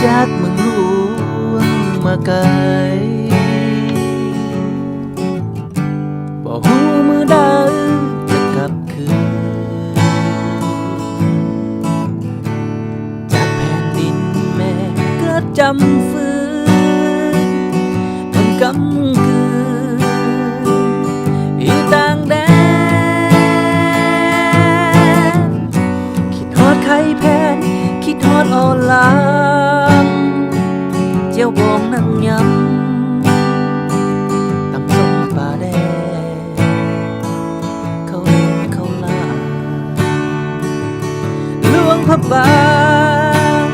จากเมืองหลวงมาไกลบ่ฮู้มื้อใดจะกลับคืนจากแผ่นดินแม่เกิดจำฟื้นทำกำกืนอีต่างแดนคิดฮอดไข่แพนคิดฮอดออนลางเจียวบองนั่งยำตำส้มปลาแดงเขาเล่นเขาลาหลวงพระบาง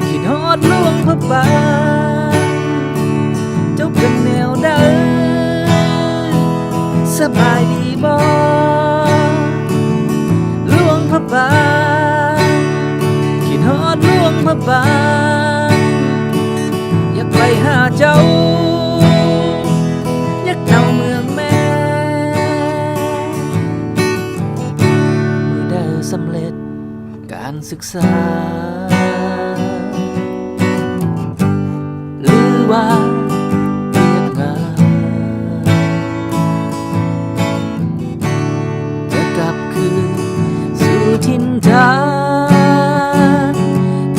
คิดฮอดหลวงพระบางเจ้าเป็นแนวใดสบายดีบ่หลวงพระบางคิดฮอดหลวงพระบางอยากไปหาเจ้าอยากเข้าเมืองแม่มือได้สำเร็จการศึกษาหรือว่าเรียกงานจะกลับคืนสู่ถิ่นฐาน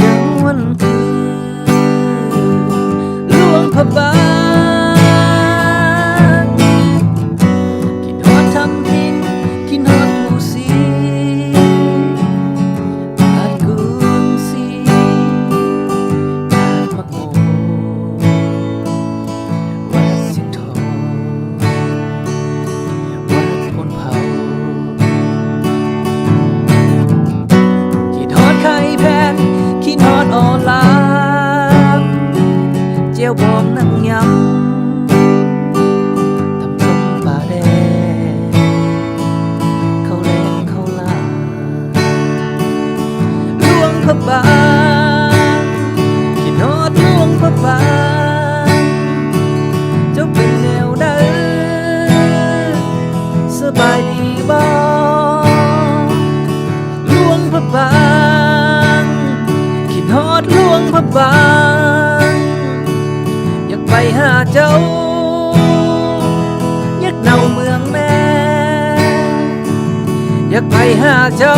จังวันคืนหลวงพระบางคิดฮอดทำดินคิดฮอดหมู่สีอาจกุงสีอาจมะโงวัดสิงห์ทองวัดพลเผาคิดฮอดไข่แพนคิดฮอดออนลางเจียวบองนั่งยำทำส้มปลาแดงเขาแรงเขาลาหลวงพระบางคิดฮอดหลวงพระบางเจ้าเป็นแนวใดสบายดีบ่หลวงพระบางคิดฮอดหลวงพระบางอยากไปหาเจ้าอยากเน่าเมืองแม่อยากไปหาเจ้า